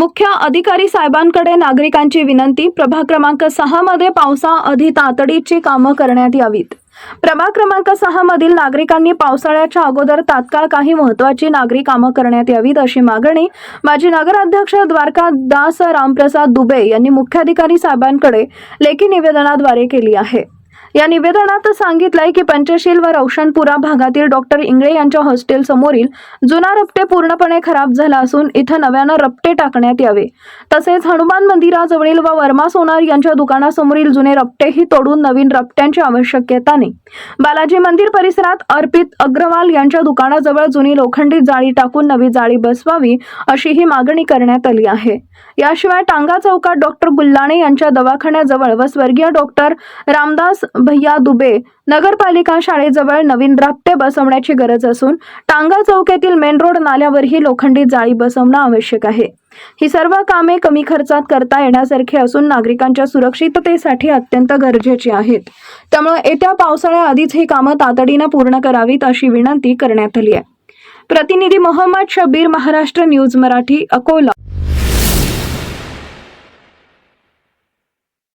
मुख्य अधिकारी साहेबांकडे नागरिकांची विनंती. प्रभाग क्रमांक 6 मध्ये पावसाआधी तातडीची कामं करण्यात यावीत. प्रभाग क्रमांक 6 मधील नागरिकांनी पावसाळ्याच्या अगोदर तात्काळ काही महत्त्वाची नागरी कामं करण्यात यावीत अशी मागणी माजी नगराध्यक्ष द्वारकादास रामप्रसाद दुबे यांनी मुख्याधिकारी साहेबांकडे लेखी निवेदनाद्वारे केली आहे. या निवेदनात सांगितलंय की पंचशील व रोशनपुरा भागातील डॉक्टर इंगळे यांच्या हॉस्टेल समोरील जुना रपटे पूर्णपणे खराब झाला असून इथं नव्यानं रपटे टाकण्यात यावे. तसेच हनुमान मंदिराजवळील व वर्मा सोनार यांच्या दुकानासमोरील जुने रपटेही तोडून नवीन रपट्यांची आवश्यकता नाही. बालाजी मंदिर परिसरात अर्पित अग्रवाल यांच्या दुकानाजवळ जुनी लोखंडी जाळी टाकून नवी जाळी बसवावी अशी ही मागणी करण्यात आली आहे. याशिवाय टांगा चौकात डॉक्टर गुल्लाणे यांच्या दवाखान्याजवळ व स्वर्गीय डॉक्टर रामदास भैया दुबे नगरपालिका शाळेजवळ नवीन रपटे बसवण्याची गरज असून टांगा चौकातील मेन रोड नाल्यावरही लोखंडी जाळी बसवणं आवश्यक आहे. ही सर्व कामे कमी खर्चात करता येण्यासारखी असून नागरिकांच्या सुरक्षिततेसाठी अत्यंत गरजेची आहेत. त्यामुळे येत्या पावसाळ्याआधीच ही कामं तातडीनं पूर्ण करावीत अशी विनंती करण्यात आली आहे. प्रतिनिधी मोहम्मद शब्बीर, महाराष्ट्र न्यूज मराठी, अकोला.